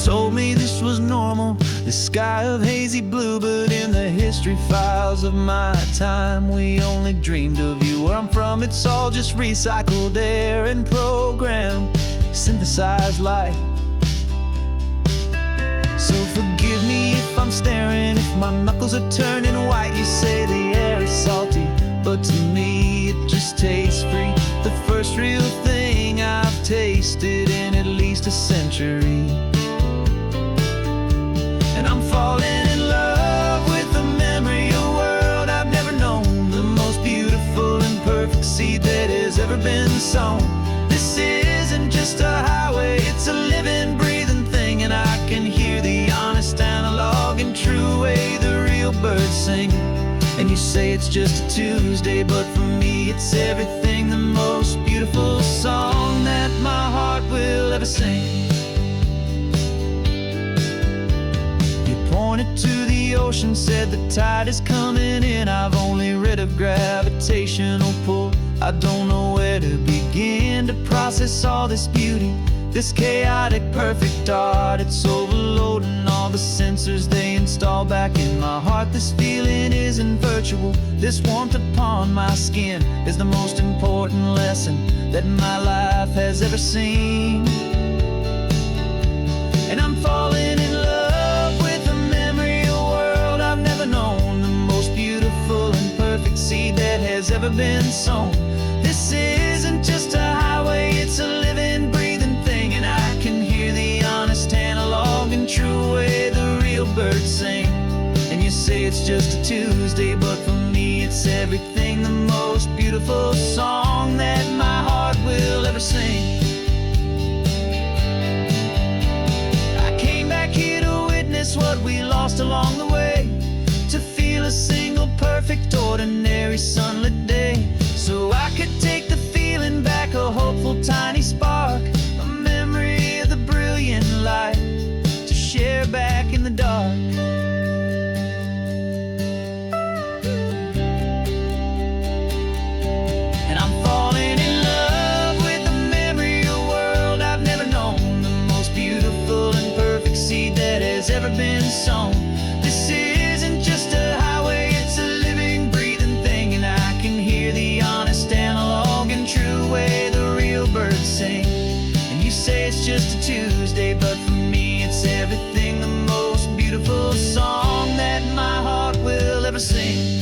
Told me this was normal, the sky of hazy blue, but in the history files of my time, we only dreamed of you. Where I'm from, it's all just recycled air and programmed, synthesized light. So forgive me if I'm staring, if my knuckles are turning white. You say the air is salty, but to me it just tastes free. The first real thing I've tasted in at least a century. And I'm falling in love with the memory of a world I've never known. The most beautiful and perfect seed that has ever been sown. This isn't just a highway, it's a living, breathing thing. And I can hear the honest analog and true way the real birds sing. And you say it's just a Tuesday, but for me it's everything, the most beautiful song that my heart will ever sing. You pointed to the ocean, said the tide is coming in. I've only read of gravitational pull. I don't know where to begin to process all this beauty, this chaotic perfect art. It's overloading all the sensors they install back in my heart. This feeling isn't virtual. This warmth upon my skin is the most important lesson that my life has ever seen. And I'm falling in love with the memory of a world I've never known, the most beautiful and perfect seed that has ever been sown. This isn't just a highway, it's a living, breathing thing, and I can hear the honest analog and true way the real birds sing. And you say it's just a Tuesday, but for me it's everything, the most beautiful song that my heart will ever sing. I came back here to witness what we lost along the way, to feel a single perfect ordinary sunlit day, so I could take the feeling back, a hopeful tiny spark, a memory of the brilliant light to share back in the dark. And I'm falling in love with the memory of a world I've never known, the most beautiful and perfect seed that has ever been sown. This isn't just a highway, it's a living, breathing thing, and I can hear the honest analog and true way the real birds sing. And you say it's just a Tuesday, but for me it's everything, the most beautiful song that my heart will ever sing.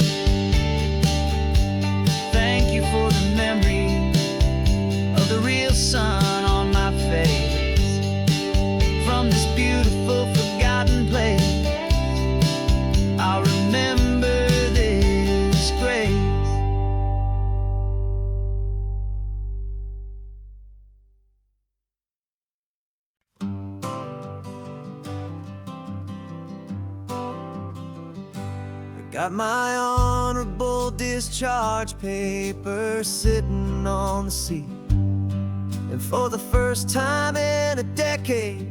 Thank you for the memory of the real sun on my face, from this beautiful forgotten place. I'll remember this grace. Got my honorable discharge paper sitting on the seat, and for the first time in a decade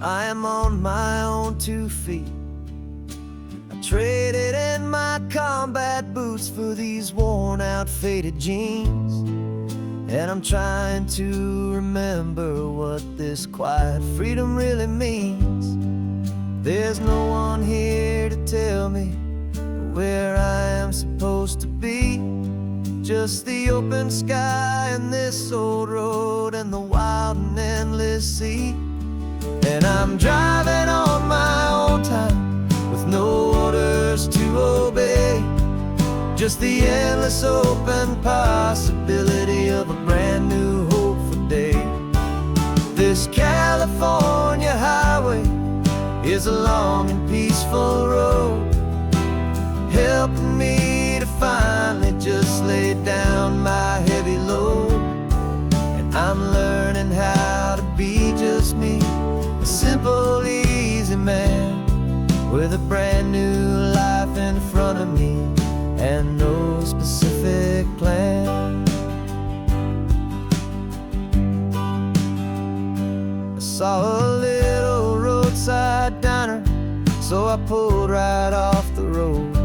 I am on my own 2 feet. I traded in my combat boots for these worn out faded jeans, and I'm trying to remember what this quiet freedom really means. There's no one here to tell me where I am supposed to be, just the open sky and this old road and the wild and endless sea. And I'm driving on my own time with no orders to obey, just the endless open possibility of a brand new hopeful day. This California highway is a long and peaceful road, helping me to finally just lay down my heavy load. And I'm learning how to be just me, a simple, easy man with a brand new life in front of me and no specific plan. I saw a little roadside diner, so I pulled right off the road.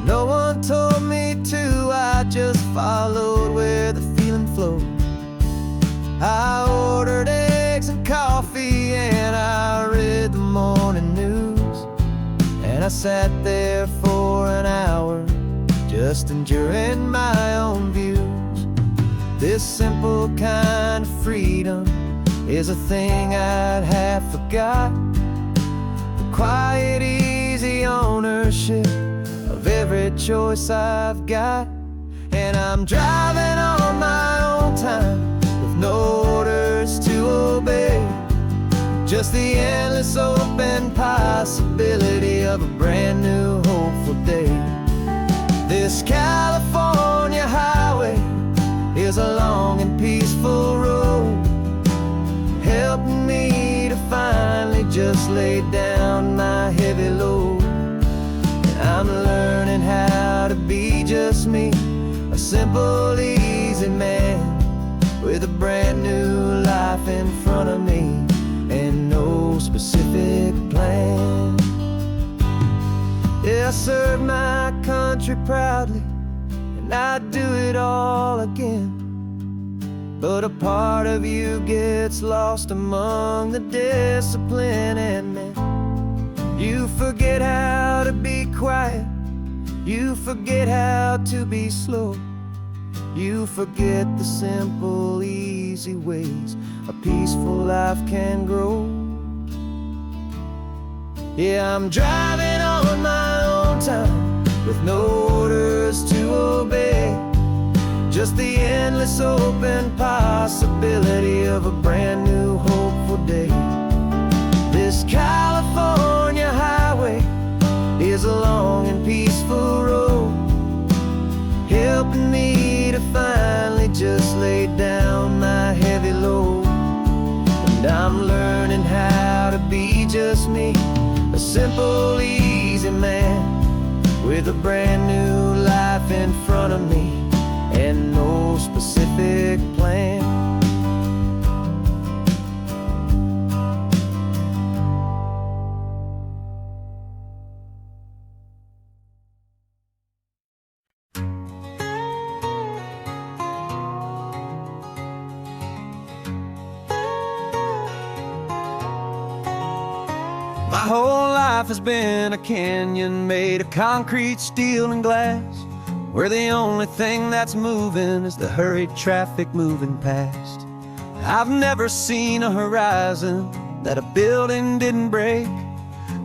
No one told me to, I just followed where the feeling flowed. I ordered eggs and coffee and I read the morning news, and I sat there for an hour just enduring my own views. This simple kind of freedom is a thing I'd have forgot, the quiet, easy ownership of every choice I've got. And I'm driving on my own time with no orders to obey, just the endless open possibility of a brand new hopeful day. This California highway is a long and peaceful road, helping me to finally just lay down my heavy load. And I'm learning how just me, a simple, easy man with a brand new life in front of me and no specific plan. Yeah, I serve my country proudly, and I'd do it all again. But a part of you gets lost among the discipline, and then you forget how to be quiet, you forget how to be slow, you forget the simple, easy ways a peaceful life can grow. Yeah, I'm driving on my own time with no orders to obey, just the endless open possibility of a brand new hopeful day. This California highway is a long and peaceful road, helping me to finally just lay down my heavy load. And I'm learning how to be just me, a simple, easy man with a brand new life in front of me and no specific plan. My whole life has been a canyon made of concrete, steel, and glass, where the only thing that's moving is the hurried traffic moving past. I've never seen a horizon that a building didn't break,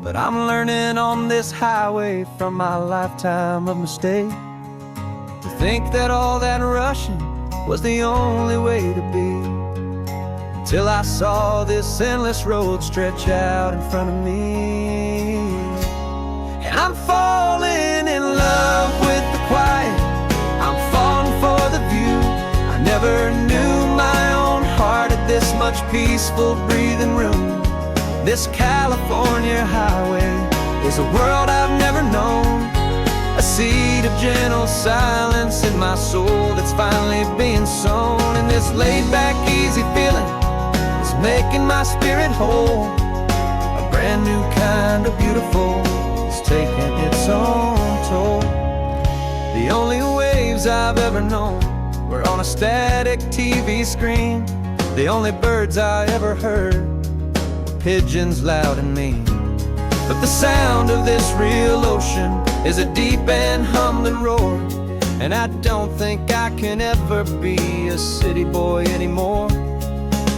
but I'm learning on this highway from my lifetime of mistake to think that all that rushing was the only way to be, till I saw this endless road stretch out in front of me. And I'm falling in love with the quiet, I'm falling for the view. I never knew my own heart had this much peaceful breathing room. This California highway is a world I've never known, a seed of gentle silence in my soul that's finally being sown. And this laid-back, easy feeling is making my spirit whole, a brand new kind of beautiful is taking its own toll. The only waves I've ever known were on a static TV screen. The only birds I ever heard were pigeons loud and mean. But the sound of this real ocean is a deep and humbling roar, and I don't think I can ever be a city boy anymore.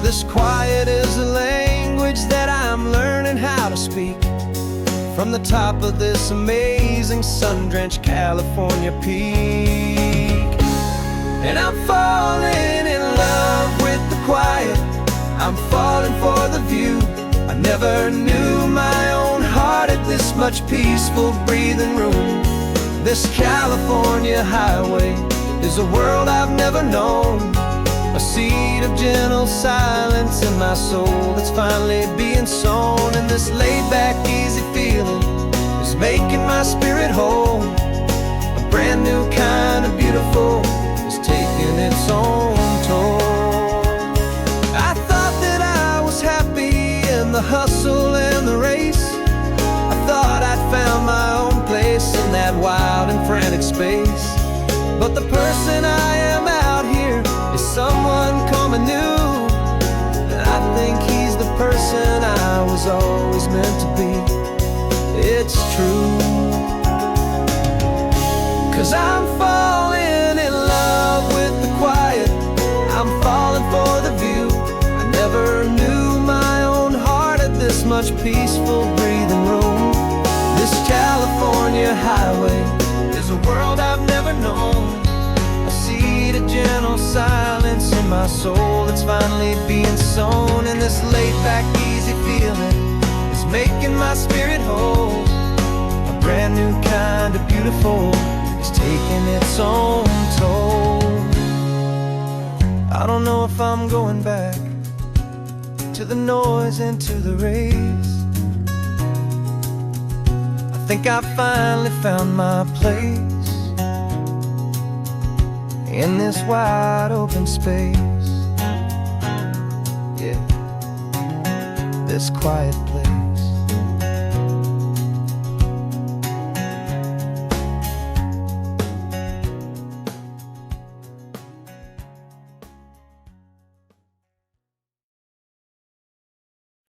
This quiet is a language that I'm learning how to speak from the top of this amazing sun-drenched California peak. And I'm falling in love with the quiet, I'm falling for the view. I never knew my own heart had this much peaceful breathing room. This California highway is a world I've never known, a seed of gentle silence in my soul that's finally being sown. And this laid-back, easy feeling is making my spirit whole, a brand new kind of beautiful is taking its own toll. I thought that I was happy in the hustle and the race, I thought I'd found my own place in that wild and frantic space. But the person I am out here is someone coming new, and I think he's the person I was always meant to be. It's true, 'cause I'm falling in love with the quiet, I'm falling for the view. I never knew my own heart had this much peaceful breathing room. This California highway is a world I've never known, a seed of gentle silence in my soul that's finally being sown. And this laid-back, easy feeling is making my spirit whole, a brand new kind of beautiful is taking its own toll. I don't know if I'm going back to the noise and to the race. I think I finally found my place, in this wide open space. Yeah, this quiet place.